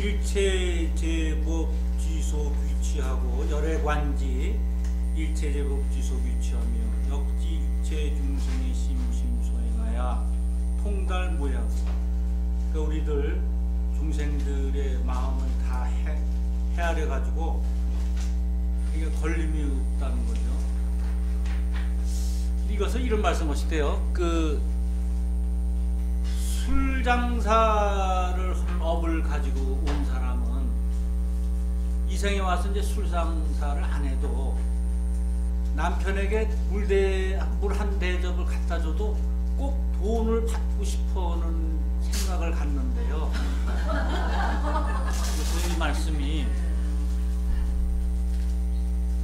일체제법 지소 규치하고 열애관지 일체제법 지소 규치하며 역지 일체 중생의 심심소행하야 통달 모양. 그러니까 우리들 중생들의 마음을 다 헤아려 가지고 이게 걸림이 없다는 거죠. 이것을 이런 말씀하시대요. 그 술 장사를 한 업을 가지고 온 사람은 이생에 와서 이제 술 장사를 안 해도 남편에게 물 한 대접을 갖다 줘도 꼭 돈을 받고 싶어하는 생각을 갖는데요. 그래서 이 말씀이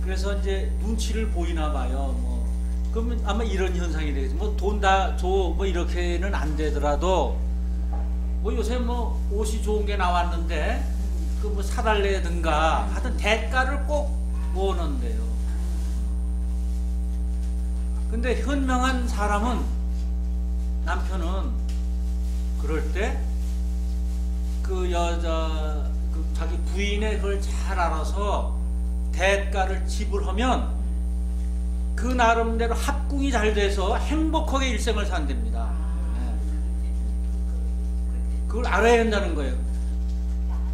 그래서 이제 눈치를 보이나 봐요. 뭐 그러면 아마 이런 현상이 되겠죠. 뭐 돈 다 줘 뭐 이렇게는 안 되더라도 뭐 요새 뭐 옷이 좋은 게 나왔는데 그 뭐 사달래든가 하여튼 대가를 꼭 원한대요. 근데 현명한 사람은 남편은 그럴 때 그 여자 그 자기 부인의 그걸 잘 알아서 대가를 지불하면 그 나름대로 합궁이 잘 돼서 행복하게 일생을 산답니다. 그걸 알아야 한다는 거예요.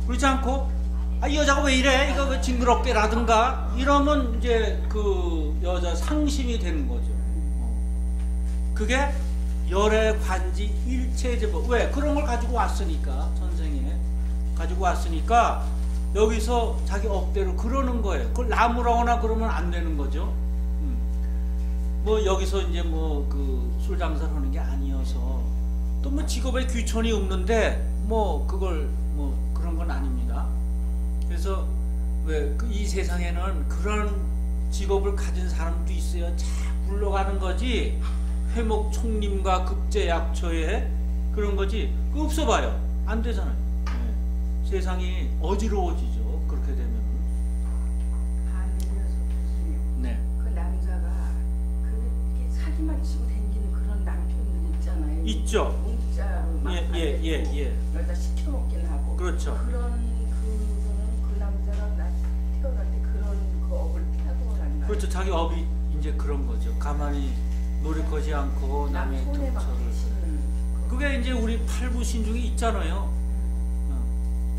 그렇지 않고 이 여자가 왜 이래? 이거 왜 징그럽게 라든가 이러면 이제 그 여자 상심이 되는 거죠. 그게 열애 관지 일체제법. 왜? 그런 걸 가지고 왔으니까 전생에 가지고 왔으니까 여기서 자기 업대로 그러는 거예요. 그걸 나무라거나 그러면 안 되는 거죠. 뭐 여기서 이제 뭐 그 술 장사를 하는 게 아니어서 또 뭐 직업에 귀천이 없는데 뭐 그걸 뭐 그런 건 아닙니다. 그래서 왜 그 이 세상에는 그런 직업을 가진 사람도 있어요. 잘 굴러가는 거지. 회목 총림과 급제약처에 그런 거지. 그거 없어봐요. 안 되잖아요. 네. 세상이 어지러워지죠. 그렇게 되면. 네. 그 남자가 그렇게 사기만 치고 다니는 그런 남편들 있잖아요. 있죠. 공짜로 막 여자 시켜먹긴 하고. 그렇죠. 그런 그 남자가 나 태어날 때 그런 그 업을 피하고 난 말. 그렇죠. 자기 업이 이제 그런 거죠. 가만히 노력하지 않고 남의 등처를. 그게 이제 우리 팔부신 중에 있잖아요.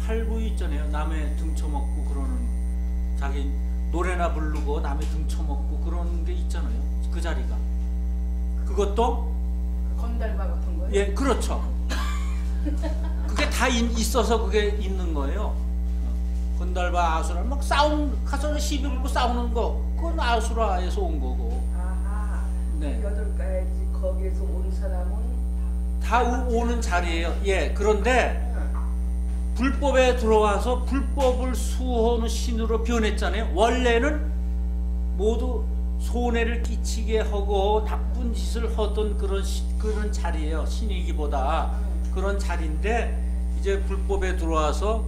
팔부 있잖아요. 남의 등쳐먹고 그러는 자기 노래나 부르고 남의 등쳐먹고 그런 게 있잖아요. 그 자리가. 그것도 건달바 같은 거예요? 예, 그렇죠. 그게 다 있어서 그게 있는 거예요. 건달바 아수라 막 가서 시비 걸고 싸우는 거 그건 아수라에서 온 거고. 아하. 네. 여덟 가지 거기에서 온 사람은 다 오는 자리예요. 예, 그런데 불법에 들어와서 불법을 수호하는 신으로 변했잖아요. 원래는 모두 손해를 끼치게 하고 나쁜 짓을 하던 그런 자리예요. 신이기보다 그런 자리인데 이제 불법에 들어와서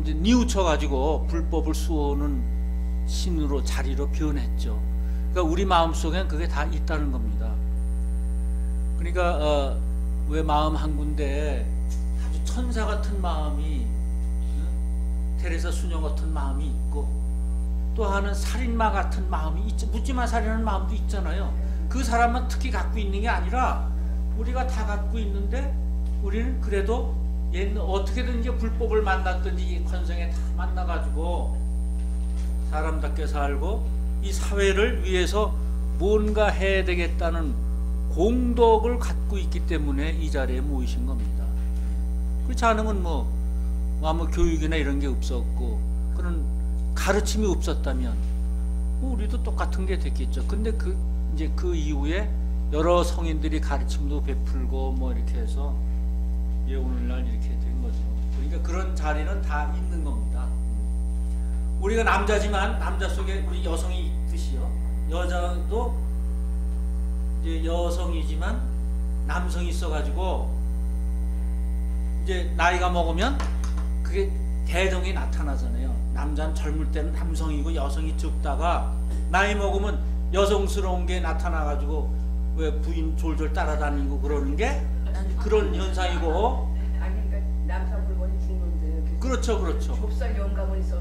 이제 뉘우쳐가지고 불법을 수호하는 신으로 자리로 변했죠. 그러니까 우리 마음속엔 그게 다 있다는 겁니다. 그러니까 왜 마음 한 군데 아주 천사 같은 마음이 테레사 수녀 같은 마음이 있고 또 하는 살인마 같은 마음이 있죠. 묻지마 살인하는 마음도 있잖아요. 그 사람만 특히 갖고 있는 게 아니라 우리가 다 갖고 있는데 우리는 그래도 어떻게든 이제 불법을 만났든지 관성에 다 만나가지고 사람답게 살고 이 사회를 위해서 뭔가 해야 되겠다는 공덕을 갖고 있기 때문에 이 자리에 모이신 겁니다. 그렇지 않으면 뭐 아무 교육이나 이런 게 없었고 그런 가르침이 없었다면 뭐 우리도 똑같은 게 됐겠죠. 근데 이제 그 이후에 여러 성인들이 가르침도 베풀고 뭐 이렇게 해서 예, 오늘날 이렇게 된 거죠. 그러니까 그런 자리는 다 있는 겁니다. 우리가 남자지만 남자 속에 우리 여성이 있듯이요. 여자도 이제 여성이지만 남성이 있어가지고 이제 나이가 먹으면 그게 대등이 나타나잖아요. 남자는 젊을 때는 남성이고 여성이 적다가 나이 먹으면 여성스러운 게 나타나가지고 왜 부인 졸졸 따라다니고 그러는 게 그런 현상이고. 아니 그러니까 남자 물건이 죽는데 그렇죠, 그렇죠. 좁쌀 영감은 있어.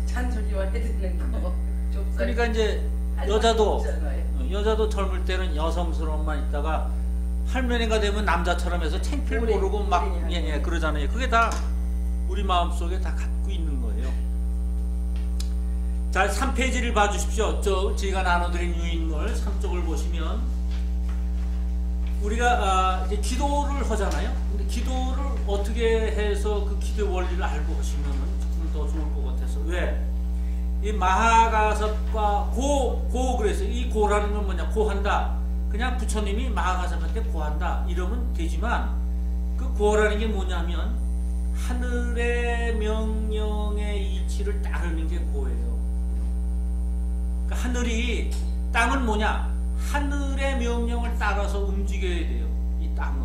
잔소리와 해드리는 거. 좁쌀. 그러니까 이제 여자도 젊을 때는 여성스러움만 있다가 할머니가 되면 남자처럼 해서 창피를 오래, 모르고 막 오래 예, 그러잖아요. 그게 다 우리 마음속에 다 갖고 있는 거예요. 자, 3페이지를 봐주십시오. 제가 나눠드린 유인물 3쪽을 보시면 우리가 이제 기도를 하잖아요. 근데 기도를 어떻게 해서 그 기도 원리를 알고 하시면 조금 더 좋을 것 같아서. 왜? 이 마하가섭과 그랬어요. 이 고라는 건 뭐냐? 고한다. 그냥 부처님이 마하가섭한테 고한다 이러면 되지만 그 고라는 게 뭐냐면 하늘의 명령의 이치를 따르는 게 고예요. 그러니까 하늘이, 땅은 뭐냐? 하늘의 명령을 따라서 움직여야 돼요. 이 땅은.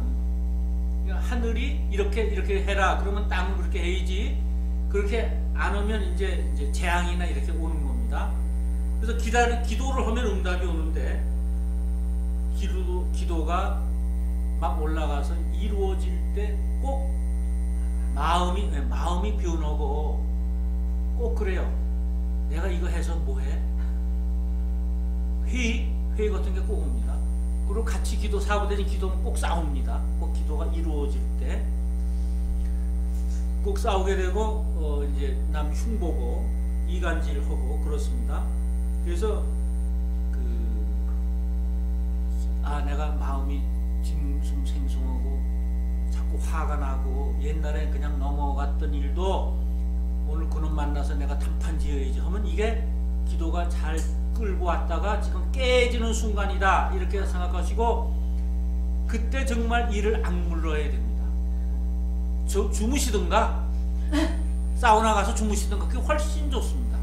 그러니까 하늘이 이렇게 해라. 그러면 땅은 그렇게 해야지. 그렇게 안 하면 이제 재앙이나 이렇게 오는 겁니다. 그래서 기도를 하면 응답이 오는데 기도가 막 올라가서 이루어질 때 꼭 마음이 변하고 꼭 그래요. 내가 이거 해서 뭐해? 회의 같은 게 꼭 옵니다. 그리고 같이 사고되는 기도는 꼭 싸웁니다. 꼭 기도가 이루어질 때 꼭 싸우게 되고 이제 남 흉보고 이간질하고 그렇습니다. 그래서 내가 마음이 징숭생숭하고 자꾸 화가 나고 옛날에 그냥 넘어갔던 일도 오늘 그놈 만나서 내가 단판 지어야지 하면 이게 기도가 잘 끌고 왔다가 지금 깨지는 순간이다 이렇게 생각하시고 그때 정말 일을 악물러야 됩니다. 주무시든가 사우나 가서 주무시든가 그게 훨씬 좋습니다.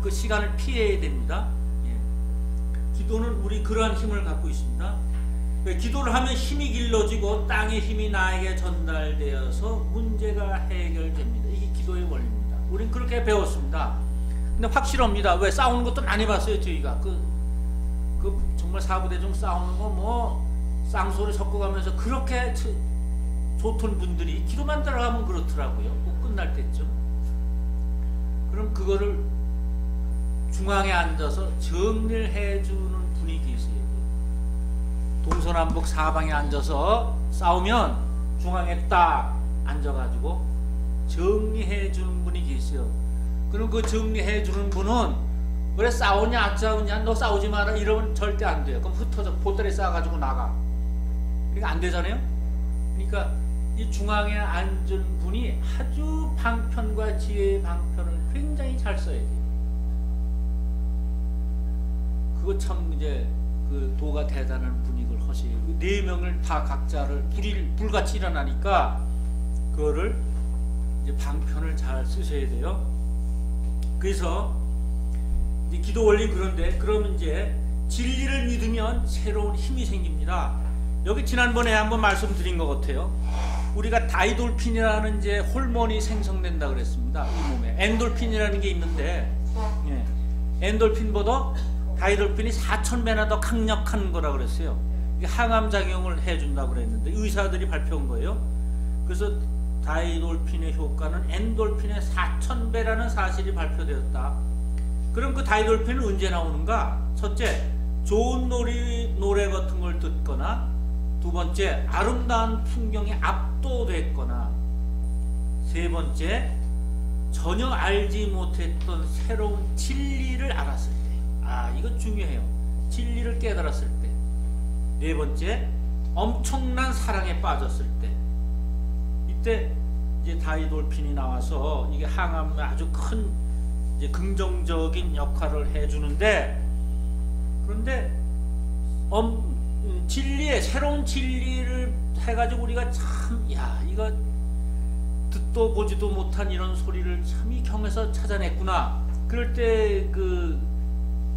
그 시간을 피해야 됩니다. 기도는 우리 그러한 힘을 갖고 있습니다. 기도를 하면 힘이 길러지고 땅의 힘이 나에게 전달되어서 문제가 해결됩니다. 이게 기도의 원리입니다. 우린 그렇게 배웠습니다. 근데 확실합니다. 왜? 싸우는 것도 많이 봤어요. 저희가 정말 사부대중 싸우는 거 뭐 쌍소리 섞어가면서 그렇게 좋던 분들이 기도만 들어가면 그렇더라고요. 꼭 끝날 때쯤. 그럼 그거를 중앙에 앉아서 정리를 해주는 분이 계세요. 동서남북 사방에 앉아서 싸우면 중앙에 딱 앉아가지고 정리해주는 분이 계세요. 그럼 그 정리해주는 분은 왜 싸우냐 안 싸우냐 너 싸우지 마라 이러면 절대 안 돼요. 그럼 흩어져 보따리 싸가지고 나가. 그러니까 안 되잖아요. 그러니까 이 중앙에 앉은 분이 아주 방편과 지혜의 방편을 굉장히 잘 써야 돼요. 그거 참 이제 그 도가 대단한 분익을 하세요. 네 명을 다 각자를 불같이 일어나니까 그거를 이제 방편을 잘 쓰셔야 돼요. 그래서 이제 기도 원리 그런데 그러면 이제 진리를 믿으면 새로운 힘이 생깁니다. 여기 지난번에 한번 말씀드린 것 같아요. 우리가 다이돌핀이라는 이제 호르몬이 생성된다 그랬습니다. 이 몸에 엔돌핀이라는 게 있는데 엔돌핀보다 다이돌핀이 4000배나 더 강력한 거라 그랬어요. 이게 항암 작용을 해준다고 그랬는데 의사들이 발표한 거예요. 그래서 다이돌핀의 효과는 엔돌핀의 4000배라는 사실이 발표되었다. 그럼 그 다이돌핀은 언제 나오는가? 첫째, 좋은 노래 같은 걸 듣거나, 두 번째, 아름다운 풍경에 압도됐거나, 세 번째, 전혀 알지 못했던 새로운 진리를 알았을 때. 이거 중요해요. 진리를 깨달았을 때. 네 번째, 엄청난 사랑에 빠졌을 때. 이때 이제 다이돌핀이 나와서 이게 항암에 아주 큰 이제 긍정적인 역할을 해주는데, 그런데 진리에 새로운 진리를 해가지고 우리가 참 이거 듣도 보지도 못한 이런 소리를 참 이 경에서 찾아냈구나. 그럴 때 그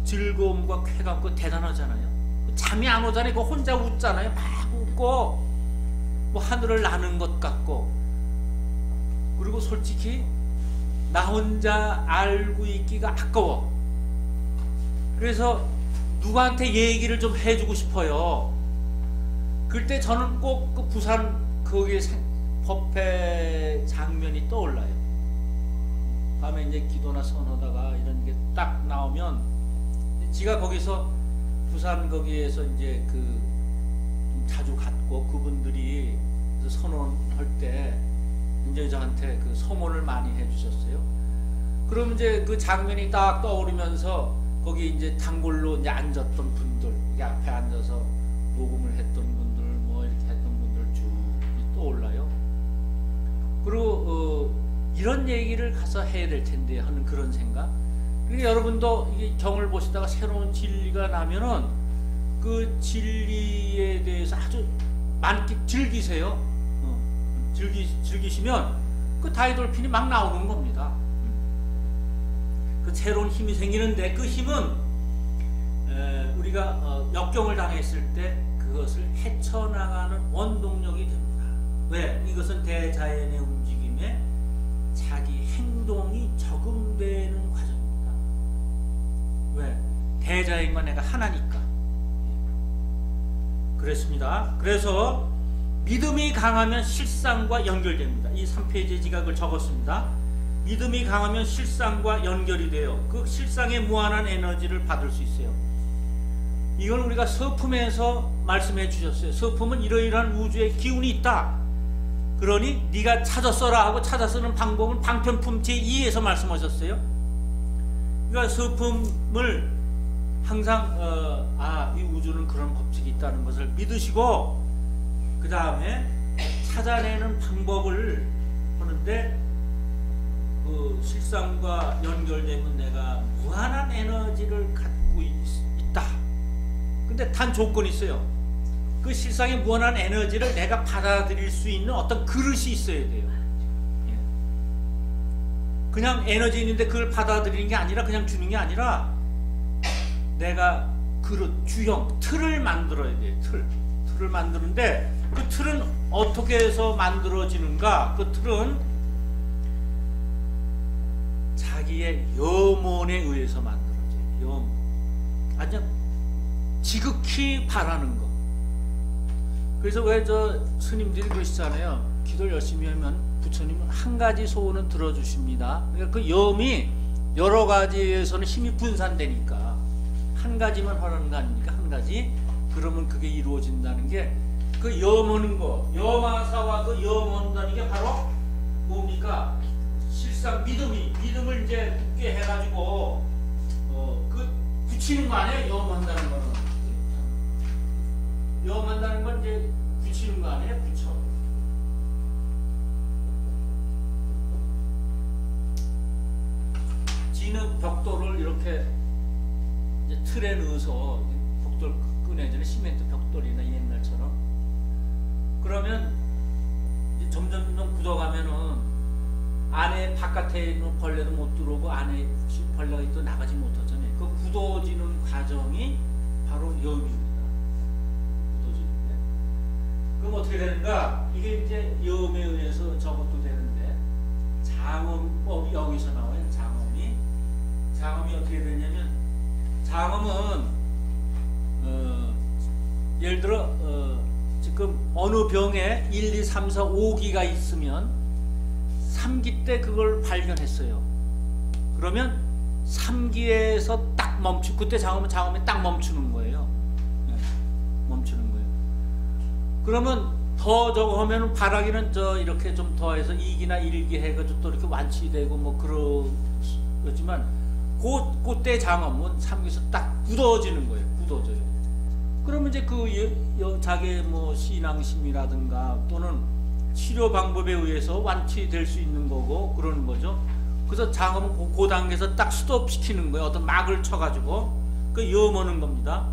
즐거움과 쾌감 대단하잖아요. 잠이 안 오잖아요. 그 혼자 웃잖아요. 막 웃고 뭐 하늘을 나는 것 같고. 그리고 솔직히 나 혼자 알고 있기가 아까워. 그래서 누구한테 얘기를 좀 해주고 싶어요. 그럴 때 저는 꼭 그 부산 거기에 법회 장면이 떠올라요. 밤에 이제 기도나 선하다가 이런 게 딱 나오면 지가 거기서 부산 거기에서 이제 그 자주 갔고 그분들이 선언할 때 이제 저한테 그 소문을 많이 해주셨어요. 그럼 이제 그 장면이 딱 떠오르면서 거기 이제 단골로 이제 앉았던 분들, 이게 앞에 앉아서 녹음을 했던 분들, 뭐 이렇게 했던 분들 쭉 떠올라요. 그리고 이런 얘기를 가서 해야 될 텐데 하는 그런 생각. 그러니까 여러분도 이게 경을 보시다가 새로운 진리가 나면은 그 진리에 대해서 아주 즐기세요. 즐기시면 그 다이돌핀이 막 나오는 겁니다. 그 새로운 힘이 생기는데 그 힘은 우리가 역경을 당했을 때 그것을 헤쳐나가는 원동력이 됩니다. 왜? 이것은 대자연의 움직임에 자기 행동이 적응되는 과정입니다. 왜? 대자연과 내가 하나니까. 그렇습니다. 그래서 믿음이 강하면 실상과 연결됩니다. 이 3페이지에 지가 그걸 적었습니다. 믿음이 강하면 실상과 연결이 돼요. 그 실상의 무한한 에너지를 받을 수 있어요. 이걸 우리가 서품에서 말씀해 주셨어요. 서품은 이러이러한 우주의 기운이 있다. 그러니 네가 찾아 써라 하고 찾아 쓰는 방법은 방편품 제2에서 말씀하셨어요. 그러니까 서품을 항상 이 우주는 그런 법칙이 있다는 것을 믿으시고 그 다음에 찾아내는 방법을 하는데 그 실상과 연결되면 내가 무한한 에너지를 갖고 있다. 근데 단 조건이 있어요. 그 실상의 무한한 에너지를 내가 받아들일 수 있는 어떤 그릇이 있어야 돼요. 그냥 에너지 있는데 그걸 받아들이는 게 아니라 그냥 주는 게 아니라 내가 그릇, 주형, 틀을 만들어야 돼요. 틀을 만드는데 그 틀은 어떻게 해서 만들어지는가? 그 틀은 자기의 염원에 의해서 만들어져요. 염원. 아주 지극히 바라는 거. 그래서 왜 저 스님들이 그러시잖아요. 기도를 열심히 하면 부처님은 한 가지 소원은 들어주십니다. 그러니까 그 염이 여러 가지에서는 힘이 분산되니까 한 가지만 하라는 거 아닙니까? 한 가지. 그러면 그게 이루어진다는 게 그 염하는 거, 염화사와 그 염한다는 게 바로 뭡니까? 실상 믿음을 이제 굳게 해가지고 그 굳히는 거 아니에요? 염한다는 거는. 염한다는 건 이제 굳히는 거 아니에요? 굳혀. 지는 벽돌을 이렇게 이제 틀에 넣어서 벽돌 꺼내주는 시멘트 벽돌이나 옛날처럼. 그러면 이제 점점 굳어가면은 안에 바깥에 있는 벌레도 못 들어오고 안에 벌레가 또 나가지 못하잖아요. 그 굳어지는 과정이 바로 염입니다. 굳어지는데. 그럼 어떻게 되는가? 이게 이제 염에 의해서 저것도 되는데 장엄법이 여기서 나와요. 장엄이 어떻게 되냐면 장엄은 예를 들어 지금 어느 병에 1, 2, 3, 4, 5기가 있으면 3기 때 그걸 발견했어요. 그러면 3기에서 딱 그때 장엄이 딱 멈추는 거예요. 네, 멈추는 거예요. 그러면 더 저거 하면은 바라기는 이렇게 좀 더해서 2기나 1기 해가지고 또 이렇게 완치되고 뭐 그러지만 그때 장엄은 3기에서 딱 굳어지는 거예요. 굳어져요. 그러면 이제 자기의 뭐 신앙심이라든가 또는 치료 방법에 의해서 완치될 수 있는 거고 그러는 거죠. 그래서 장엄은 그 단계에서 딱 스톱시키는 거예요. 어떤 막을 쳐가지고 그 염하는 겁니다.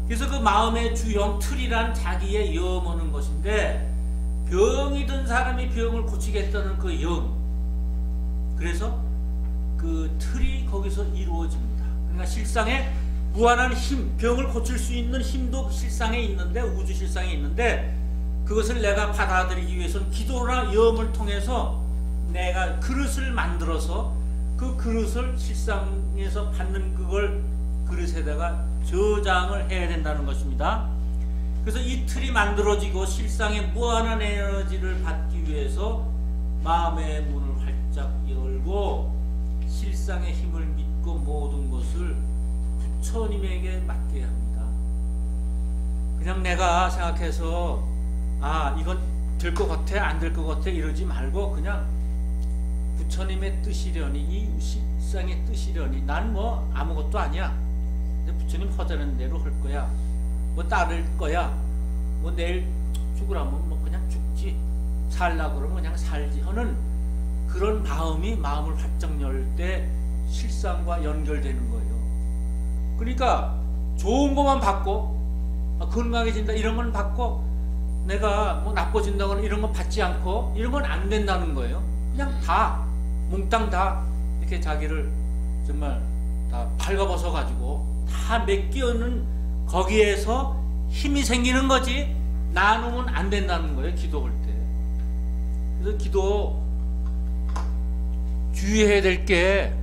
그래서 그 마음의 주형 틀이란 자기의 염하는 것인데 병이 든 사람이 병을 고치겠다는 그 염. 그래서 그 틀이 거기서 이루어집니다. 그러니까 실상에 무한한 힘, 병을 고칠 수 있는 힘도 실상에 있는데 우주 실상에 있는데 그것을 내가 받아들이기 위해서는 기도나 염을 통해서 내가 그릇을 만들어서 그 그릇을 실상에서 받는 그걸 그릇에다가 저장을 해야 된다는 것입니다. 그래서 이 틀이 만들어지고 실상의 무한한 에너지를 받기 위해서 마음의 문을 활짝 열고 실상의 힘을 믿고 모든 것을 부처님에게 맡겨야 합니다. 그냥 내가 생각해서 이건 될 것 같아 안 될 것 같아 이러지 말고 그냥 부처님의 뜻이려니 이 실상의 뜻이려니 난 뭐 아무것도 아니야. 부처님 허자는 대로 할 거야. 뭐 따를 거야. 뭐 내일 죽으라면 뭐 그냥 죽지. 살라 그러면 그냥 살지 하는 그런 마음을 활짝 열 때 실상과 연결되는 거예요. 그러니까 좋은 것만 받고 건강해진다 이런 건 받고 내가 뭐 나빠진다거나 이런 건 받지 않고 이런 건 안 된다는 거예요. 그냥 다 몽땅 다 이렇게 자기를 정말 다 발가벗어 가지고 다 맡기는 거기에서 힘이 생기는 거지 나누면 안 된다는 거예요. 기도할 때. 그래서 기도 주의해야 될 게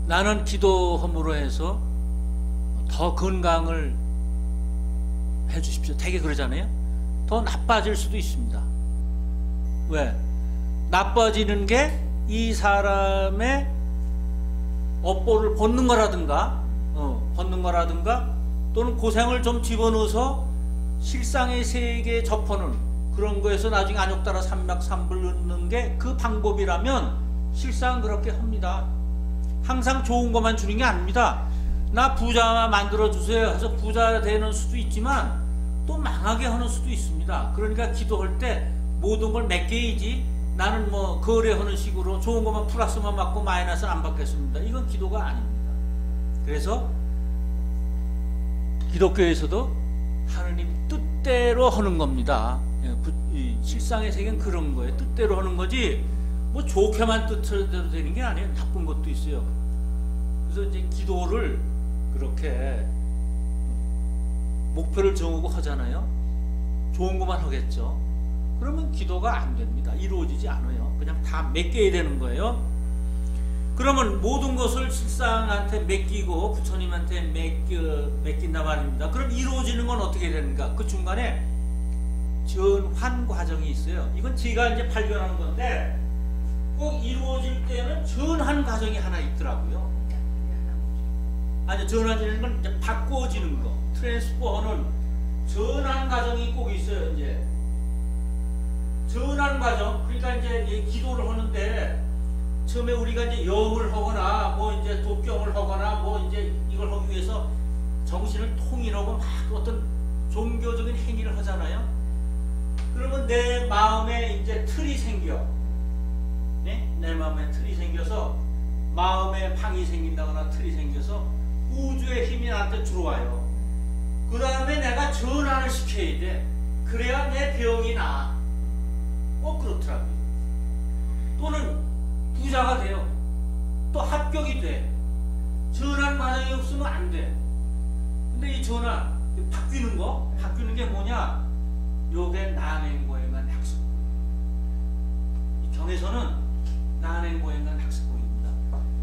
나는 기도함으로 해서 더 건강을 해주십시오. 되게 그러잖아요. 더 나빠질 수도 있습니다. 왜? 나빠지는 게 이 사람의 업보를 벗는 거라든가 또는 고생을 좀 집어넣어서 실상의 세계에 접하는 그런 거에서 나중에 안욕 따라 삼맥삼불 넣는 게 그 방법이라면 실상 그렇게 합니다. 항상 좋은 것만 주는 게 아닙니다. 나 부자 만들어주세요 해서 부자 되는 수도 있지만 또 망하게 하는 수도 있습니다. 그러니까 기도할 때 모든 걸 맡겨야지 나는 뭐 거래하는 식으로 좋은 것만 플러스만 받고 마이너스는 안 받겠습니다. 이건 기도가 아닙니다. 그래서 기독교에서도 하느님 뜻대로 하는 겁니다. 실상의 세계는 그런 거예요. 뜻대로 하는 거지 뭐 좋게만 뜻대로 되는 게 아니에요. 나쁜 것도 있어요. 그래서 이제 기도를 그렇게 목표를 정하고 하잖아요. 좋은 것만 하겠죠. 그러면 기도가 안 됩니다. 이루어지지 않아요. 그냥 다 맡겨야 되는 거예요. 그러면 모든 것을 실상한테 맡기고 부처님한테 맡긴다 말입니다. 그럼 이루어지는 건 어떻게 되는가? 그 중간에 전환 과정이 있어요. 이건 제가 이제 발견한 건데 꼭 이루어질 때는 전환 과정이 하나 있더라고요. 아니 전환이라는 건 이제 바꿔지는 거, 트랜스포하는 전환 과정이 꼭 있어요. 이제 전환 과정. 그러니까 이제 기도를 하는데 처음에 우리가 이제 염을 하거나 뭐 이제 독경을 하거나 뭐 이제 이걸 하기 위해서 정신을 통일하고 막 어떤 종교적인 행위를 하잖아요. 그러면 내 마음에 이제 틀이 생겨. 네? 내 마음에 틀이 생겨서 마음에 방이 생긴다거나 틀이 생겨서 우주의 힘이 나한테 들어와요. 그 다음에 내가 전환을 시켜야 돼. 그래야 내 병이 나아. 그렇더라고요. 또는 부자가 돼요. 또 합격이 돼. 전환 과정이 없으면 안 돼. 근데 이 전환, 바뀌는 게 뭐냐? 요게 난행보행한 학습. 이 경에서는 난행보행한 학습법입니다.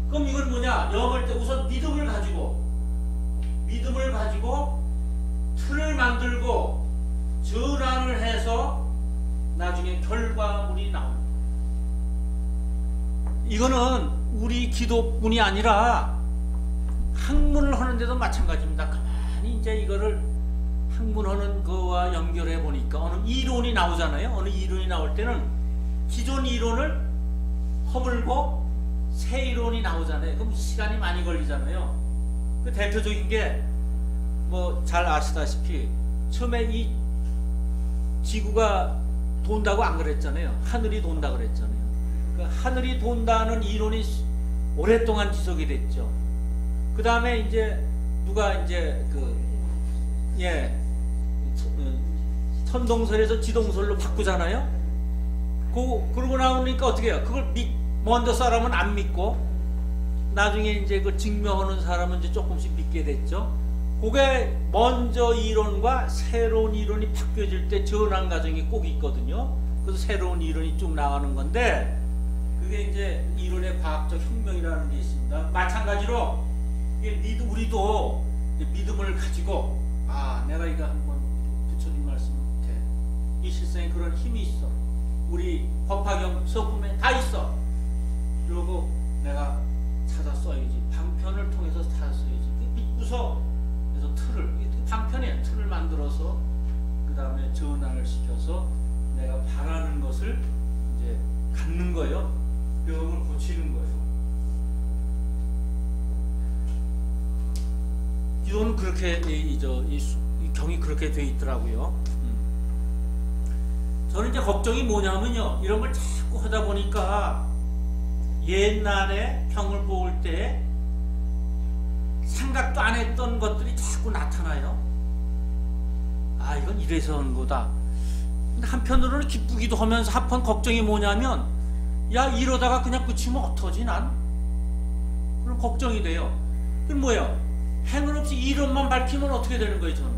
그럼 이건 뭐냐? 영을 때 우선 믿음을 가지고 틀을 만들고 전환을 해서 나중에 결과물이 나옵니다. 이거는 우리 기도뿐이 아니라 학문을 하는데도 마찬가지입니다. 가만히 이제 이거를 학문하는 거와 연결해 보니까 어느 이론이 나오잖아요. 어느 이론이 나올 때는 기존 이론을 허물고 새 이론이 나오잖아요. 그럼 시간이 많이 걸리잖아요. 그 대표적인 게 뭐 잘 아시다시피 처음에 이 지구가 돈다고 안 그랬잖아요. 하늘이 돈다 그랬잖아요. 그러니까 하늘이 돈다는 이론이 오랫동안 지속이 됐죠. 그 다음에 이제 누가 이제 선동설에서 지동설로 바꾸잖아요. 그러고 나오니까 어떻게 해요? 그걸 먼저 사람은 안 믿고 나중에 이제 그 증명하는 사람은 이제 조금씩 믿게 됐죠. 그게 먼저 이론과 새로운 이론이 바뀌어질 때 전환 과정이 꼭 있거든요. 그래서 새로운 이론이 쭉 나가는 건데 그게 이제 이론의 과학적 혁명이라는 게 있습니다. 마찬가지로 우리도 믿음을 가지고 내가 이거 한번 부처님 말씀 돼. 이 실생에 그런 힘이 있어. 우리 법화경 서품에 다 있어. 그러고 내가 찾아 써야지. 방편을 통해서 찾아 써야지. 믿고서 그래서 방편에 틀을 만들어서 그 다음에 전환을 시켜서 내가 바라는 것을 이제 갖는 거예요. 병을 고치는 거예요. 이건 그렇게 이 경이 그렇게 돼 있더라고요. 저는 이제 걱정이 뭐냐면요, 이런 걸 자꾸 하다 보니까 옛날에 병을 뽑을 때 생각도 안 했던 것들이 자꾸 나타나요. 이건 이래서 하는 거다. 근데 한편으로는 기쁘기도 하면서 한편 걱정이 뭐냐면, 이러다가 그냥 끝이면 어떡하지 난? 그럼 걱정이 돼요. 그럼 뭐예요? 행은 없이 이론만 밝히면 어떻게 되는 거예요, 저는?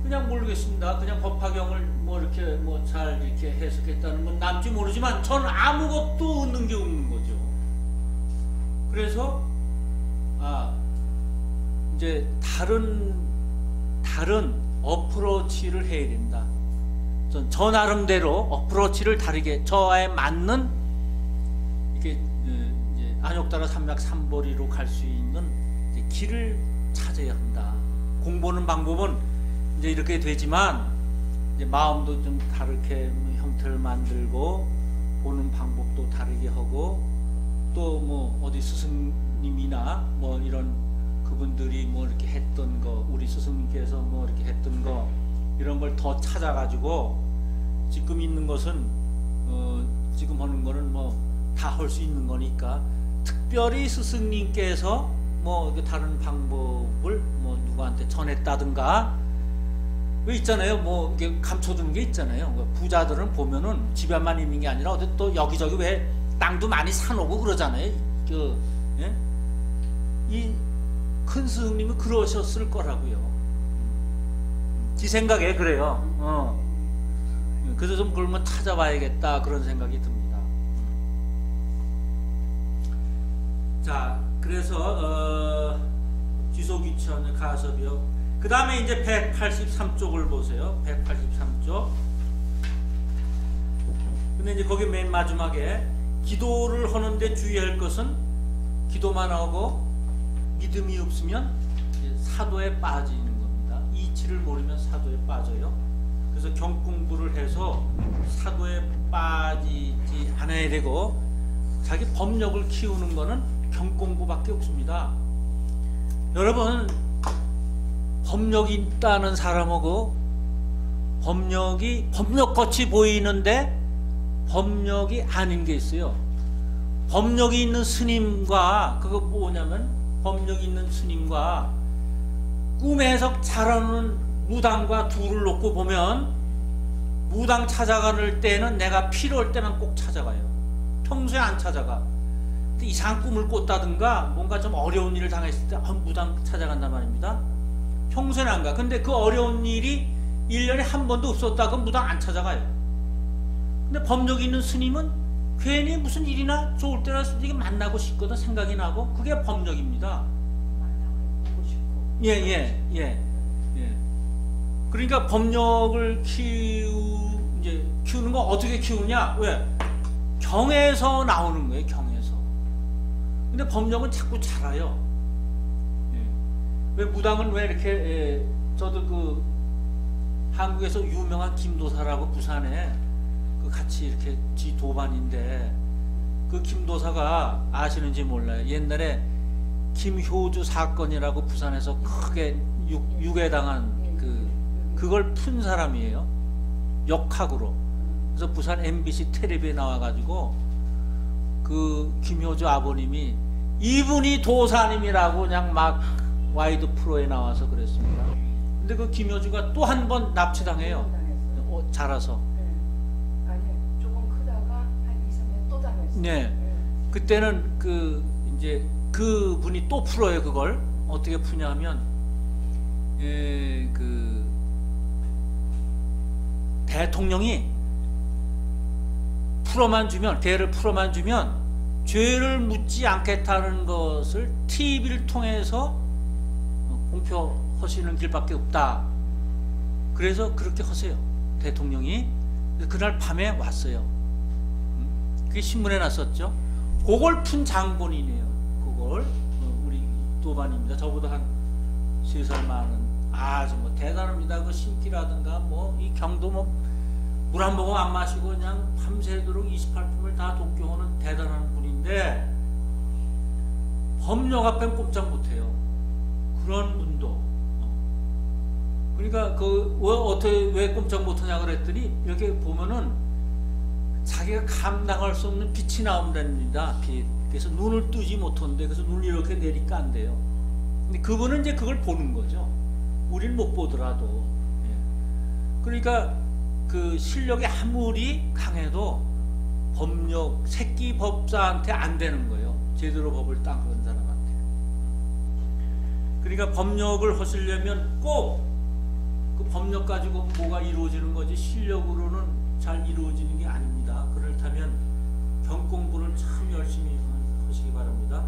그냥 모르겠습니다. 그냥 법화경을 이렇게 잘 이렇게 해석했다는 건 남지 모르지만 저는 아무것도 얻는 게 없는 거죠. 그래서 이제 다른 어프로치를 해야 된다. 저 나름대로 어프로치를 다르게 저와에 맞는 이게 이제 안욕따라 삼약 삼보리로 갈 수 있는 이제 길을 찾아야 한다. 공부하는 방법은 이제 이렇게 되지만 이제 마음도 좀 다르게 형태를 만들고 보는 방법도 다르게 하고 또 어디 스승님이나 이런 그분들이 이렇게 했던 거, 우리 스승님께서 이렇게 했던 거 이런 걸 더 찾아가지고 지금 있는 것은 지금 하는 거는 다 할 수 있는 거니까 특별히 스승님께서 다른 방법을 누구한테 전했다든가 왜 있잖아요. 이게 감춰두는 게 있잖아요. 부자들은 보면은 집에만 있는 게 아니라 어디 또 여기저기 왜 땅도 많이 사놓고 그러잖아요. 예? 이 큰 스승님은 그러셨을 거라고요. 제 생각에 그래요. 그래서 좀 그러면 찾아봐야겠다 그런 생각이 듭니다. 자, 그래서 지소귀천 가섭이요. 그 다음에 이제 183쪽을 보세요. 183쪽. 근데 이제 거기 맨 마지막에 기도를 하는데 주의할 것은 기도만 하고 믿음이 없으면 사도에 빠지는 겁니다. 이치를 모르면 사도에 빠져요. 그래서 경 공부를 해서 사도에 빠지지 않아야 되고 자기 법력을 키우는 거는 경 공부밖에 없습니다. 여러분, 법력이 있다는 사람하고 법력같이 보이는데 법력이 아닌 게 있어요. 법력이 있는 스님과 그거 뭐냐면 법력이 있는 스님과 꿈 해석 잘하는 무당과 둘을 놓고 보면 무당 찾아갈 때는 내가 필요할 때만 꼭 찾아가요. 평소에 안 찾아가. 근데 이상한 꿈을 꿨다든가 뭔가 좀 어려운 일을 당했을 때 무당 찾아간단 말입니다. 평소에는 안 가. 근데 그 어려운 일이 1년에 한 번도 없었다 그럼 무당 안 찾아가요. 근데 법력이 있는 스님은 괜히 무슨 일이나 좋을 때나 이게 만나고 싶거든 생각이 나고 그게 법력입니다. 보고 싶고. 예. 그러니까 법력을 키우는 거 어떻게 키우냐? 왜? 경에서 나오는 거예요. 경에서. 근데 법력은 자꾸 자라요. 왜 무당은 왜 이렇게 저도 그 한국에서 유명한 김도사라고 부산에 같이 이렇게 지 도반인데 그 김도사가 아시는지 몰라요. 옛날에 김효주 사건이라고 부산에서 크게 유괴당한 그걸 푼 사람이에요. 역학으로. 그래서 부산 MBC 텔레비에 나와가지고 그 김효주 아버님이 이분이 도사님이라고 그냥 막 와이드 프로에 나와서 그랬습니다. 근데 그 김효주가 또 한 번 납치당해요. 자라서. 네. 그때는 이제 그 분이 또 풀어요. 그걸 어떻게 푸냐면 대통령이 대를 풀어만 주면 죄를 묻지 않겠다는 것을 TV를 통해서 투표하시는 길밖에 없다. 그래서 그렇게 하세요. 대통령이. 그날 밤에 왔어요. 그게 신문에 났었죠. 그걸 푼 장본인이에요. 그걸 우리 도반입니다. 저보다 한 3살 많은 아주 뭐 대단합니다. 그 신기라든가 뭐 이 경도 뭐 물 한 모금 안 마시고 그냥 밤새도록 28품을 다 독경하는 대단한 분인데 법력 앞엔 꼼짝 못해요. 그런 분도. 그러니까 왜 꼼짝 못하냐 그랬더니 이렇게 보면은 자기가 감당할 수 없는 빛이 나온답니다. 빛. 그래서 눈을 뜨지 못하는데 그래서 눈을 이렇게 내리니까 안 돼요. 근데 그분은 이제 그걸 보는 거죠. 우린 못 보더라도. 예. 그러니까 그 실력이 아무리 강해도 법력 새끼 법사한테 안 되는 거예요. 제대로 법을 딱 그런 사람한테. 그러니까 법력을 하시려면 꼭 그 법력 가지고 뭐가 이루어지는 거지 실력으로는 잘 이루어지는 게 아닙니다. 그렇다면 경공부를 참 열심히 하시기 바랍니다.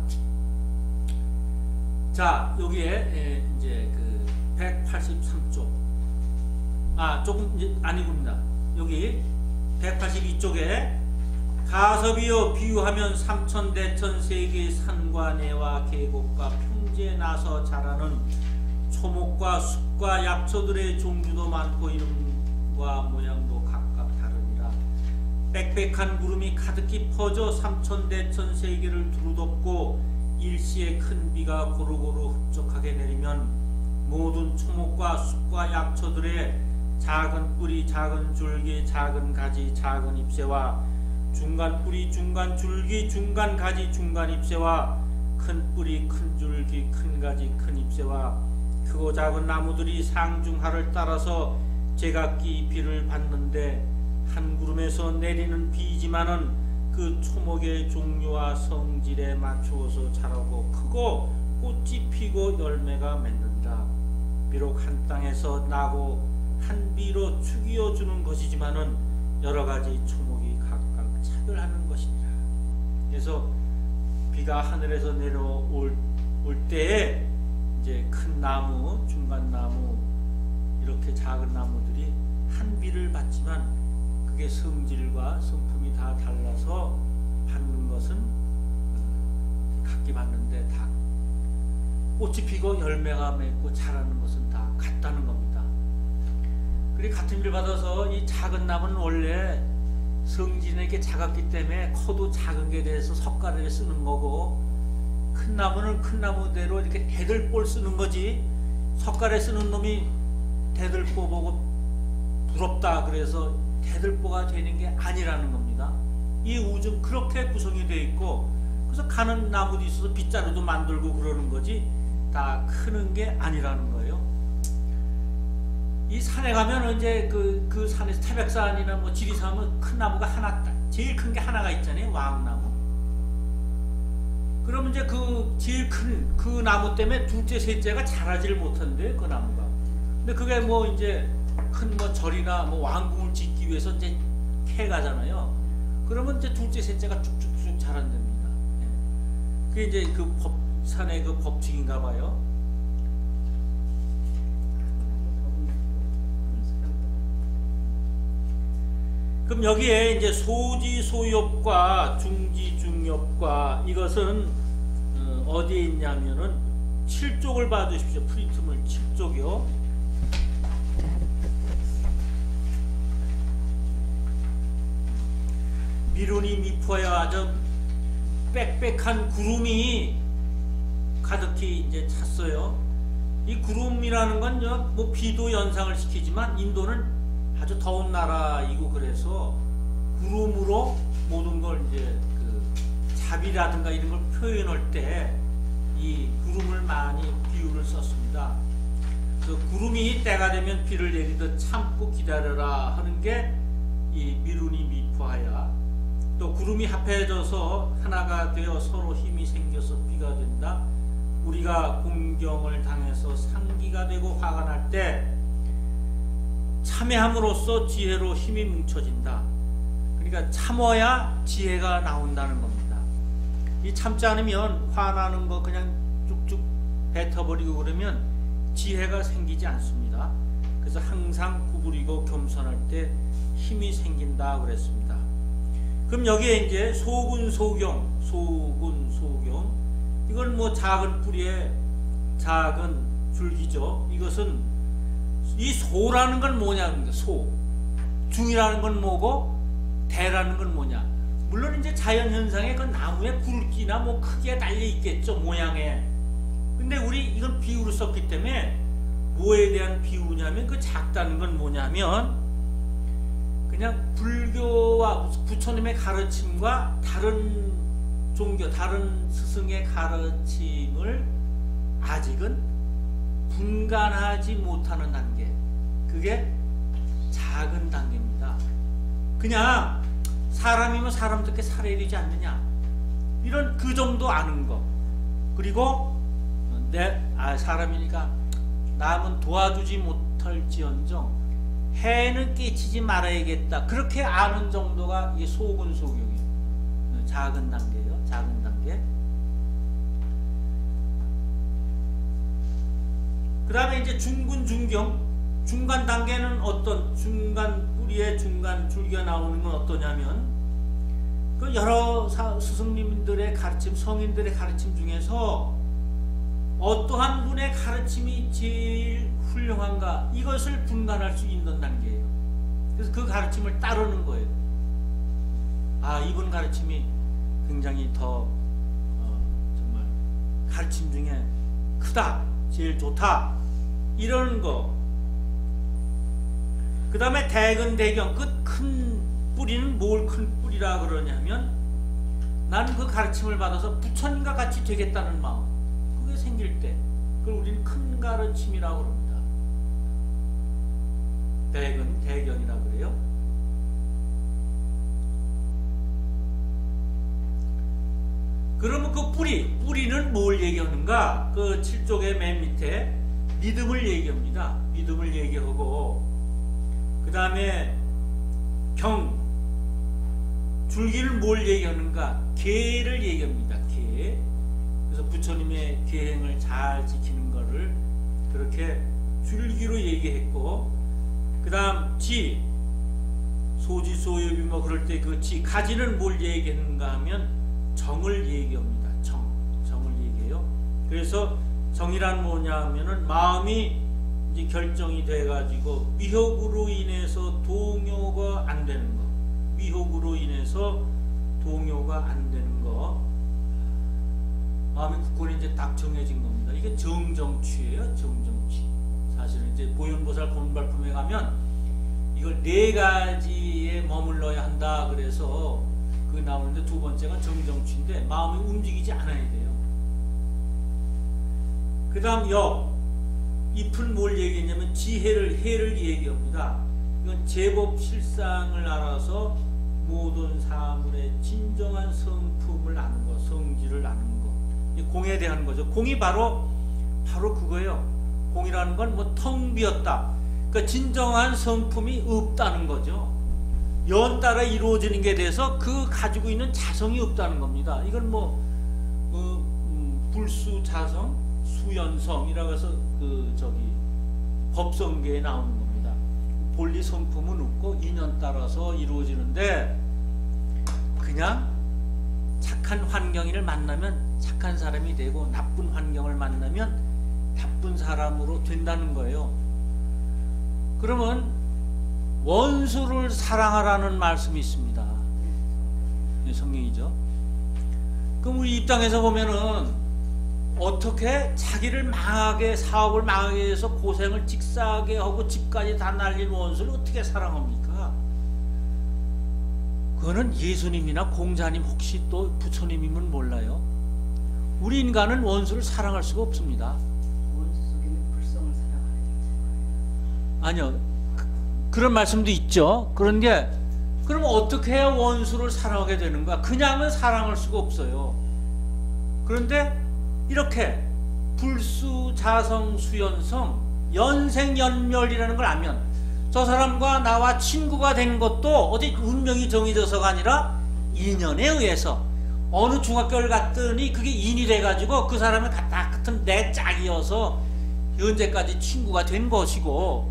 자, 여기에 이제 그 183쪽. 조금 이제 아니구나. 여기 182쪽에 가섭이여 비유하면 삼천대천 세계의 산과 내와 계곡과 평지에 나서 자라는 초목과 숲과 약초들의 종류도 많고 이름과 모양도 각각 다르니라. 빽빽한 구름이 가득히 퍼져 삼천대천 세계를 두루덮고 일시에 큰 비가 고루고루 흡족하게 내리면 모든 초목과 숲과 약초들의 작은 뿌리, 작은 줄기, 작은 가지, 작은 잎새와 중간 뿌리, 중간 줄기, 중간 가지, 중간 잎새와 큰 뿌리, 큰 줄기, 큰 가지, 큰 잎새와 크고 작은 나무들이 상중하를 따라서 제각기 비를 받는데 한 구름에서 내리는 비이지만은 그 초목의 종류와 성질에 맞추어서 자라고 크고 꽃이 피고 열매가 맺는다. 비록 한 땅에서 나고 한 비로 축이어 주는 것이지만은 여러 가지 초목이 각각 차별하는 것이니라. 그래서 비가 하늘에서 내려올 때에 이제 큰 나무, 중간 나무, 이렇게 작은 나무들이 한 비를 받지만 그게 성질과 성품이 다 달라서 받는 것은 각기 받는데 다 꽃이 피고 열매가 맺고 자라는 것은 다 같다는 겁니다. 그리고 같은 비를 받아서 이 작은 나무는 원래 성질에게 작았기 때문에 커도 작은 게 돼서 석가래를 쓰는 거고 큰 나무는 큰 나무대로 이렇게 대들보를 쓰는 거지 석가래 쓰는 놈이 대들보 보고 부럽다 그래서 대들보가 되는 게 아니라는 겁니다. 이 우주는 그렇게 구성이 되어 있고 그래서 가는 나무도 있어서 빗자루도 만들고 그러는 거지 다 크는 게 아니라는 거예요. 이 산에 가면 이제 그 산에서 태백산이나 뭐 지리산 하면 큰 나무가 하나 제일 큰 게 하나가 있잖아요. 왕나무. 그러면 이제 그 제일 큰 그 나무 때문에 둘째 셋째가 자라질 못한대요. 그 나무가. 근데 그게 뭐 이제 큰 뭐 절이나 뭐 왕궁을 짓기 위해서 이제 캐가잖아요. 그러면 이제 둘째 셋째가 쭉쭉쭉 자란답니다. 그게 이제 그 산의 그 법칙인가 봐요. 그럼 여기에 이제 소지 소엽과 중지 중엽과 이것은 어디에 있냐면은 7쪽을 봐주십시오. 프린트물 7쪽이요. 미루니 미포야 아주 빽빽한 구름이 가득히 이제 찼어요. 이 구름이라는 건 뭐 비도 연상을 시키지만 인도는 아주 더운 나라이고 그래서 구름으로 모든 걸 이제 그 자비라든가 이런 걸 표현할 때 이 구름을 많이 비유를 썼습니다. 그 구름이 때가 되면 비를 내리듯 참고 기다려라 하는 게 이 미루니 미포하야. 또 구름이 합해져서 하나가 되어 서로 힘이 생겨서 비가 된다. 우리가 공경을 당해서 상기가 되고 화가 날 때 참회함으로써 지혜로 힘이 뭉쳐진다. 그러니까 참어야 지혜가 나온다는 겁니다. 이 참지 않으면 화나는 거 그냥 쭉쭉 뱉어버리고 그러면 지혜가 생기지 않습니다. 그래서 항상 구부리고 겸손할 때 힘이 생긴다 그랬습니다. 그럼 여기에 이제 소근소경, 이건 뭐 작은 뿌리에 작은 줄기죠. 이것은 이 소라는 건 뭐냐는 소. 중이라는 건 뭐고 대라는 건 뭐냐. 물론 이제 자연 현상에 그 나무에 굵기나 뭐 크기에 달려 있겠죠, 모양에. 근데 우리 이건 비유로 썼기 때문에 뭐에 대한 비유냐면 그 작다는 건 뭐냐면 그냥 불교와 부처님의 가르침과 다른 종교, 다른 스승의 가르침을 아직은 분간하지 못하는 단계, 그게 작은 단계입니다. 그냥 사람이면 사람답게 살아야 되지 않느냐, 이런 그 정도 아는 거. 그리고 사람이니까 남은 도와주지 못할지언정 해는 끼치지 말아야겠다, 그렇게 아는 정도가 이게 소근소경이에요. 작은 단계예요. 작은 단계. 그 다음에 이제 중근, 중경. 중간 단계는 어떤, 중간 뿌리에 중간 줄기가 나오는 건 어떠냐면, 그 여러 스승님들의 가르침, 성인들의 가르침 중에서 어떠한 분의 가르침이 제일 훌륭한가, 이것을 분간할 수 있는 단계예요. 그래서 그 가르침을 따르는 거예요. 아, 이분 가르침이 굉장히 더 정말 가르침 중에 크다, 제일 좋다, 이런 거. 그 다음에 대근, 대경. 그 큰 뿌리는 뭘 큰 뿌리라 그러냐면, 나는 그 가르침을 받아서 부처님과 같이 되겠다는 마음, 그게 생길 때 그걸 우리는 큰 가르침이라고 그럽니다. 대근, 대경이라고 그래요. 그러면 그 뿌리는 뭘 얘기하는가? 그 7쪽의 맨 밑에 믿음을 얘기합니다. 믿음을 얘기하고, 그 다음에 경, 줄기를 뭘 얘기하는가? 계를 얘기합니다. 계. 그래서 부처님의 계행을 잘 지키는 거를 그렇게 줄기로 얘기했고, 그 다음 지, 소지, 소유비 뭐 그럴 때 그 지, 가지는 뭘 얘기하는가 하면 정을 얘기합니다. 정을 얘기해요. 그래서 정이란 뭐냐 하면은 마음이 이제 결정이 돼가지고 미혹으로 인해서 동요가 안 되는 거, 미혹으로 인해서 동요가 안 되는 거, 마음의 국권이 이제 딱 정해진 겁니다. 이게 정정취예요. 정정취. 사실은 이제 보현보살 본발품에 가면 이걸 4가지에 머물러야 한다 그래서 그 나오는데, 두 번째가 정정취인데 마음이 움직이지 않아야 돼요. 그 다음 역, 잎은 뭘 얘기했냐면 해를 얘기합니다. 이건 제법 실상을 알아서 모든 사물의 진정한 성품을 아는 거, 성질을 아는 거. 공에 대한 거죠. 공이 바로 그거예요. 공이라는 건 뭐 텅 비었다. 그러니까 진정한 성품이 없다는 거죠. 연 따라 이루어지는 게 돼서 그 가지고 있는 자성이 없다는 겁니다. 이건 뭐 불수 자성, 수연성이라고 해서 법성계에 나오는 겁니다. 본리 성품은 없고 인연 따라서 이루어지는데, 그냥 착한 환경인을 만나면 착한 사람이 되고 나쁜 환경을 만나면 나쁜 사람으로 된다는 거예요. 그러면 원수를 사랑하라는 말씀이 있습니다. 성경이죠. 그럼 우리 입장에서 보면은 어떻게 자기를 망하게, 사업을 망하게 해서 고생을 직사하게 하고 집까지 다 날린 원수를 어떻게 사랑합니까? 그거는 예수님이나 공자님, 혹시 또 부처님이면 몰라요. 우리 인간은 원수를 사랑할 수가 없습니다. 원수 속에는 불성을 사랑하는. 아니요, 그런 말씀도 있죠. 그런데 그럼 어떻게 해야 원수를 사랑하게 되는가? 그냥은 사랑할 수가 없어요. 그런데 이렇게 불수, 자성, 수연성, 연생연멸이라는 걸 알면, 저 사람과 나와 친구가 된 것도 어디 운명이 정해져서가 아니라 인연에 의해서, 어느 중학교를 갔더니 그게 인이 돼가지고 그 사람이 같은 내 짝이어서 현재까지 친구가 된 것이고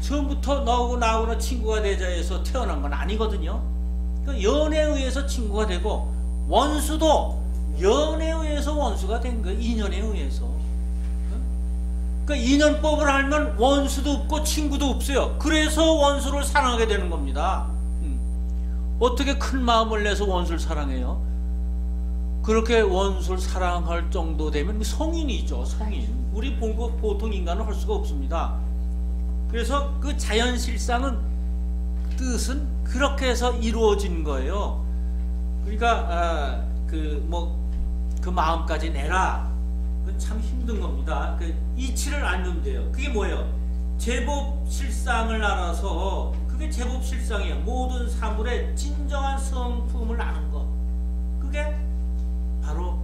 처음부터 너하고 나하고는 친구가 되자 해서 태어난 건 아니거든요. 그러니까 연애에 의해서 친구가 되고 원수도 연애에 의해서 원수가 된 거예요. 인연에 의해서. 그러니까 인연법을 알면 원수도 없고 친구도 없어요. 그래서 원수를 사랑하게 되는 겁니다. 어떻게 큰 마음을 내서 원수를 사랑해요? 그렇게 원수를 사랑할 정도 되면 성인이죠. 성인. 우리 보통 인간은 할 수가 없습니다. 그래서 그 자연실상은 뜻은 그렇게 해서 이루어진 거예요. 그러니까 그 마음까지 내라. 그건 참 힘든 겁니다. 그 이치를 알면 돼요. 그게 뭐예요? 제법 실상을 알아서, 그게 제법 실상이에요. 모든 사물의 진정한 성품을 아는 것. 그게 바로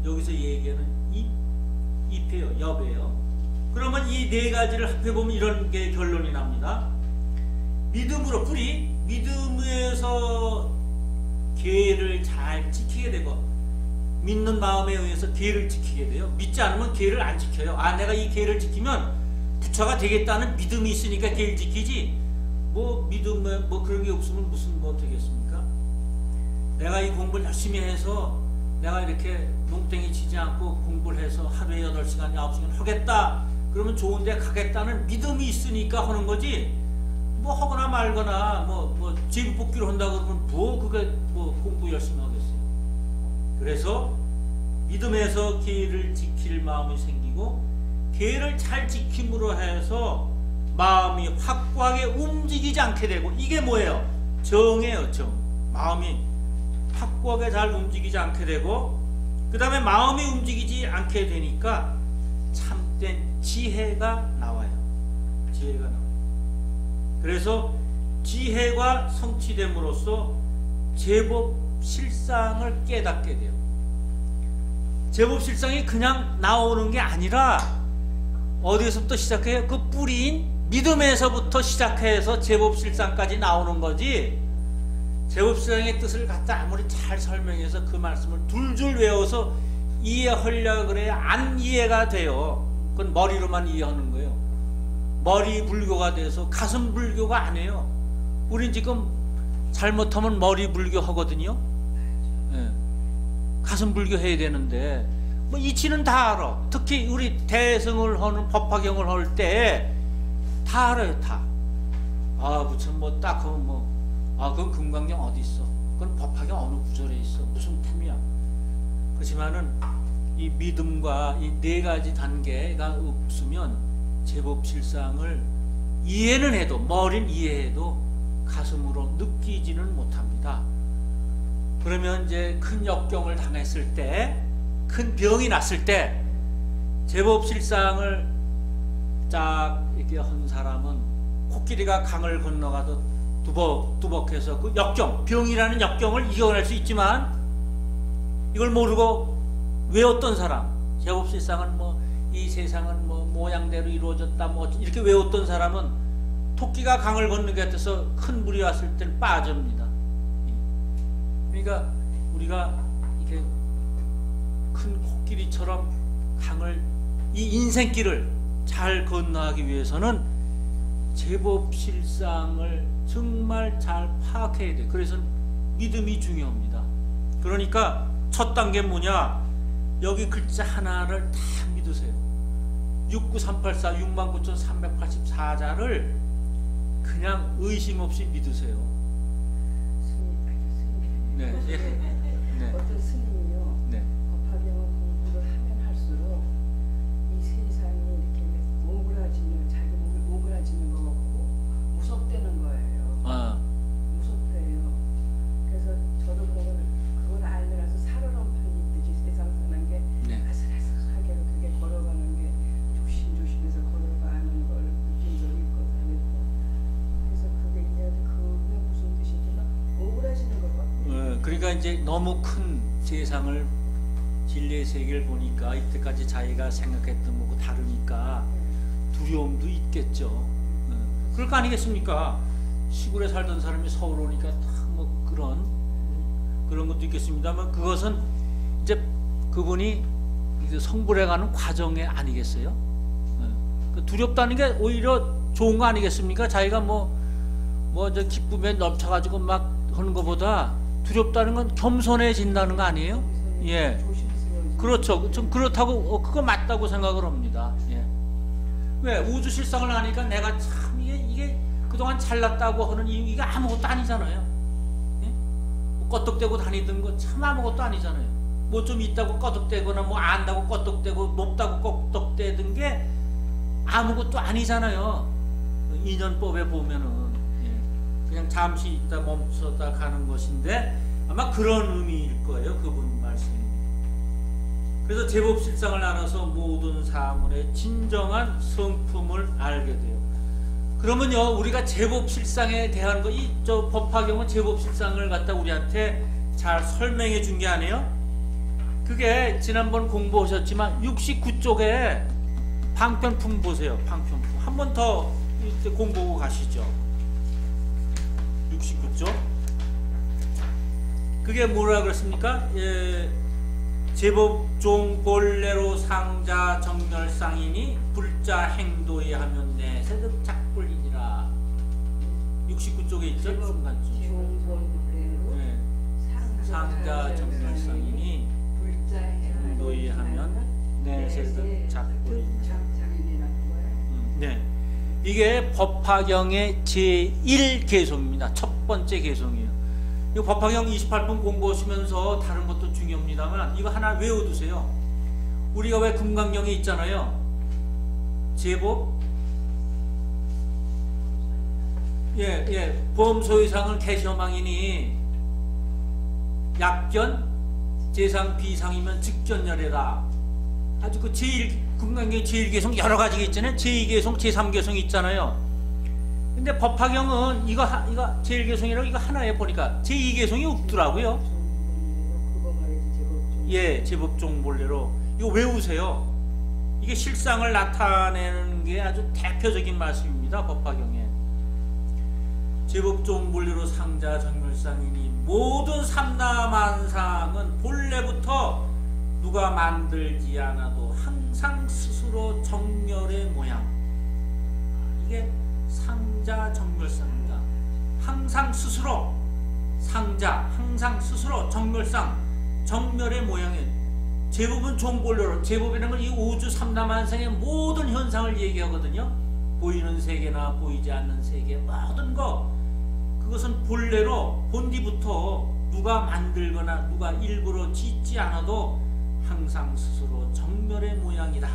여기서 얘기하는 입이에요. 엽이에요. 그러면 이 네 가지를 합해보면 이런 게 결론이 납니다. 믿음으로, 뿌리, 믿음에서 계를 잘 지키게 되고, 믿는 마음에 의해서 계를 지키게 돼요. 믿지 않으면 계를 안 지켜요. 아, 내가 이 계를 지키면 부처가 되겠다는 믿음이 있으니까 계를 지키지, 뭐 믿음에 뭐 그런 게 없으면 무슨 뭐 되겠습니까? 내가 이 공부를 열심히 해서 내가 이렇게 농땡이 치지 않고 공부를 해서 하루에 8시간, 9시간 하겠다, 그러면 좋은 데 가겠다는 믿음이 있으니까 하는 거지, 뭐 하거나 말거나 뭐 제비뽑기를 한다 그러면 그게 뭐 공부 열심히 하겠어요. 그래서 믿음에서 계를 지킬 마음이 생기고, 계를 잘 지킴으로 해서 마음이 확고하게 움직이지 않게 되고, 이게 뭐예요? 정이에요. 정. 마음이 확고하게 잘 움직이지 않게 되고, 그 다음에 마음이 움직이지 않게 되니까 참된 지혜가 나와요. 지혜가 나와요. 그래서 지혜가 성취됨으로써 제법 실상을 깨닫게 돼요. 제법 실상이 그냥 나오는 게 아니라 어디서부터 시작해요? 그 뿌리인 믿음에서부터 시작해서 제법 실상까지 나오는 거지, 제법 실상의 뜻을 갖다 아무리 잘 설명해서 그 말씀을 줄줄 외워서 이해하려고 그래야 안 이해가 돼요. 그건 머리로만 이해하는 거예요. 머리 불교가 돼서 가슴 불교가 아니에요. 우린 지금 잘못하면 머리 불교 하거든요. 예. 가슴 불교 해야 되는데 뭐 이치는 다 알아. 특히 우리 대승을 하는 법화경을 할 때 다 알아요. 다. 아, 무슨 뭐 딱 그건 그건 금강경 어디 있어? 그건 법화경 어느 구절에 있어? 무슨 품이야? 그렇지만은 이 믿음과 이 네 가지 단계가 없으면 제법 실상을 이해는 해도, 머리는 이해해도 가슴으로 느끼지는 못합니다. 그러면 이제 큰 역경을 당했을 때, 큰 병이 났을 때 제법 실상을 딱 이렇게 한 사람은 코끼리가 강을 건너가서 두벅해서 그 역경, 병이라는 역경을 이겨낼 수 있지만, 이걸 모르고 외웠던 사람, 제법 실상은 이 세상은 모양대로 이루어졌다 이렇게 외웠던 사람은 토끼가 강을 건너게 돼서 큰 물이 왔을 때는 빠집니다. 그러니까 우리가 이렇게 큰 코끼리처럼 강을, 이 인생길을 잘 건너가기 위해서는 제법 실상을 정말 잘 파악해야 돼. 그래서 믿음이 중요합니다. 그러니까 첫 단계는 뭐냐? 여기 글자 하나를 다 믿으세요. 69384, 69,384자를 그냥 의심 없이 믿으세요. 네. 네. 어떤 스님이요. 네. 법화경을 공부를 하면 할수록 이 세상이 이렇게 오그라지는, 자기 몸이 오그라지는 것 같고 무섭다는 거예요. 아, 무섭대요. 그래서 저도 그걸 알면서 살얼음 편있듯이 세상 사는 게 네. 아슬아슬하게 그게 걸어가는 게 조심조심해서 걸어가는 걸 느낀 적이 있거든요. 그래서 그게 그게 무슨 뜻인지는 오그라지는 것 같아요. 그러니까 이제 너무 큰 세상을, 진리의 세계를 보니까 이때까지 자기가 생각했던 거고 다르니까 두려움도 있겠죠. 그럴 거 아니겠습니까? 시골에 살던 사람이 서울 오니까 다 그런 것도 있겠습니다만, 그것은 이제 그분이 성불해가는 과정에 아니겠어요? 두렵다는 게 오히려 좋은 거 아니겠습니까? 자기가 저 기쁨에 넘쳐가지고 막 하는 것보다 두렵다는 건 겸손해진다는 거 아니에요? 예. 조심스러워지는 그렇죠. 좀 그렇다고 그거 맞다고 생각을 합니다. 예. 왜 우주 실상을 하니까 내가 참 이게 그동안 잘났다고 하는 이게 아무것도 아니잖아요. 예? 뭐 껐덕대고 다니던 거 참 아무것도 아니잖아요. 뭐 좀 있다고 껐덕대거나 뭐 안다고 껐덕대고 높다고 껐덕대던 게 아무것도 아니잖아요. 인연법에 보면은 예. 그냥 잠시 있다 멈췄다 가는 것인데 아마 그런 의미일 거예요. 그분 말씀이. 그래서 제법실상을 알아서 모든 사물의 진정한 성품을 알게 돼요. 그러면요, 우리가 제법실상에 대한 거, 저 법화경은 제법실상을 갖다 우리한테 잘 설명해 준 게 아니에요? 그게 지난번 공부하셨지만 69쪽에 방편품 보세요. 방편품. 한 번 더 공부하고 가시죠. 69쪽. 그게 뭐라 그랬습니까? 예. 제법종 본래로 상자 정멸상이니 불자 행도에 하면 내 세득 작불이니라. 69쪽에 있죠? 중간쪽. 네. 상자 정멸상이니 행도에 하면 내 세득 작불이니라. 네. 이게 법화경의 제1개송입니다. 첫 번째 개송이에요. 이 법화경 28분 공부하시면서 다른 것도 중요합니다만 이거 하나 외워두세요. 우리가 왜 금강경에 있잖아요. 제법 범소유상을 개셔망이니 약견 제상 비상이면 직견열애다. 아주 그 금강경 제1개송 여러 가지가 있잖아요. 제2개송 제3개송 있잖아요. 근데 법화경은 이거 제1개송이라고 이거 하나에 보니까 제2개송이 없더라고요. 예, 제법종 본래로 이거 외우세요. 이게 실상을 나타내는 게 아주 대표적인 말씀입니다. 법화경에 제법종 본래로 상자 정멸상이니 모든 삼라만상은 본래부터 누가 만들지 않아도 항상 스스로 정멸의 모양. 이게 상자 정멸상입니다. 항상 스스로 상자, 항상 스스로 정멸상, 정멸의 모양에 제법은 종본래로, 제법이라는 건 이 우주 삼라만상의 모든 현상을 얘기하거든요. 보이는 세계나 보이지 않는 세계 모든 거, 그것은 본래로 본디부터 누가 만들거나 누가 일부러 짓지 않아도 항상 스스로 정멸의 모양이다.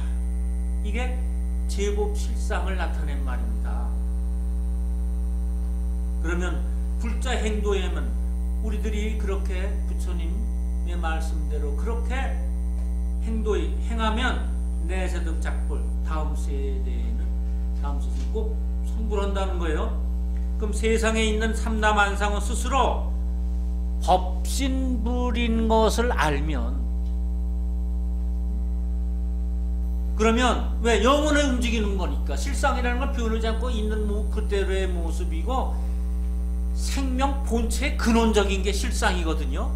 이게 제법 실상을 나타낸 말입니다. 그러면 불자 행도에는 우리들이 그렇게 부처님의 말씀대로 그렇게 행하면 내세득 작불 다음 세대에는 꼭 성불한다는 거예요. 그럼 세상에 있는 삼라만상은 스스로 법신불인 것을 알면, 그러면 왜 영혼에 움직이는 거니까 실상이라는 건 변하지 않고 있는 그대로의 모습이고 생명 본체의 근원적인 게 실상이거든요.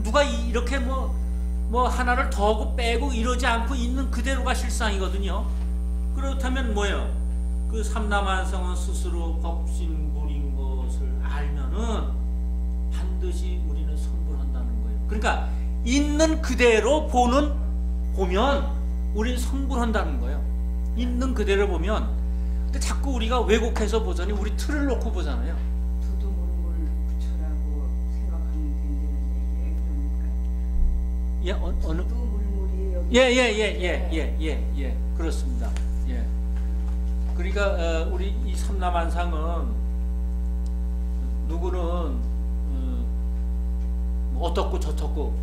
누가 이렇게 뭐 하나를 더하고 빼고 이러지 않고 있는 그대로가 실상이거든요. 그렇다면 뭐예요? 그 삼라만상은 스스로 법신불인 것을 알면은 반드시 우리는 성불한다는 거예요. 그러니까 있는 그대로 보면 우리는 성불한다는 거예요. 있는 그대로 보면. 근데 자꾸 우리가 왜곡해서 보자니 우리 틀을 놓고 보잖아요. 두두물물 부처라고 생각하면 된다는 얘기예요. 그러니까 예, 어느? 두두물물이 여기 예, 그렇습니다. 예. 그러니까 우리 이 삼라만상은 누구는 뭐 어떻고 저떻고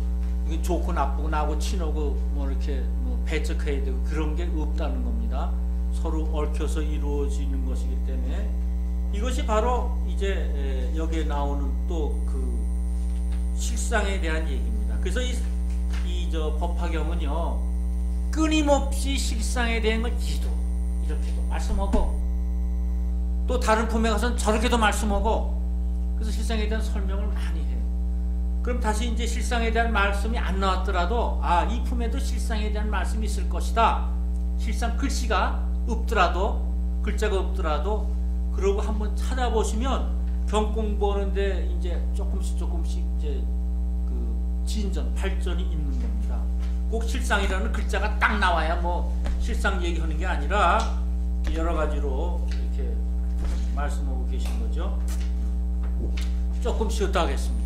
이게 좋고 나쁘고 나하고 친하고 뭐 이렇게 뭐 배척해야 되고 그런 게 없다는 겁니다. 서로 얽혀서 이루어지는 것이기 때문에 이것이 바로 이제 여기에 나오는 또 그 실상에 대한 얘기입니다. 그래서 저 법화경은요 끊임없이 실상에 대한 걸 이렇게도 말씀하고 또 다른 품에 가서는 저렇게도 말씀하고 그래서 실상에 대한 설명을 많이 해요. 그럼 다시 이제 실상에 대한 말씀이 안 나왔더라도 이 품에도 실상에 대한 말씀이 있을 것이다. 실상 글씨가 없더라도 글자가 없더라도 그러고 한번 찾아보시면 경공부하는데 이제 조금씩 이제 그 진전 발전이 있는 겁니다. 꼭 실상이라는 글자가 딱 나와야 뭐 실상 얘기하는 게 아니라 여러 가지로 이렇게 말씀하고 계신 거죠. 조금 쉬었다 하겠습니다.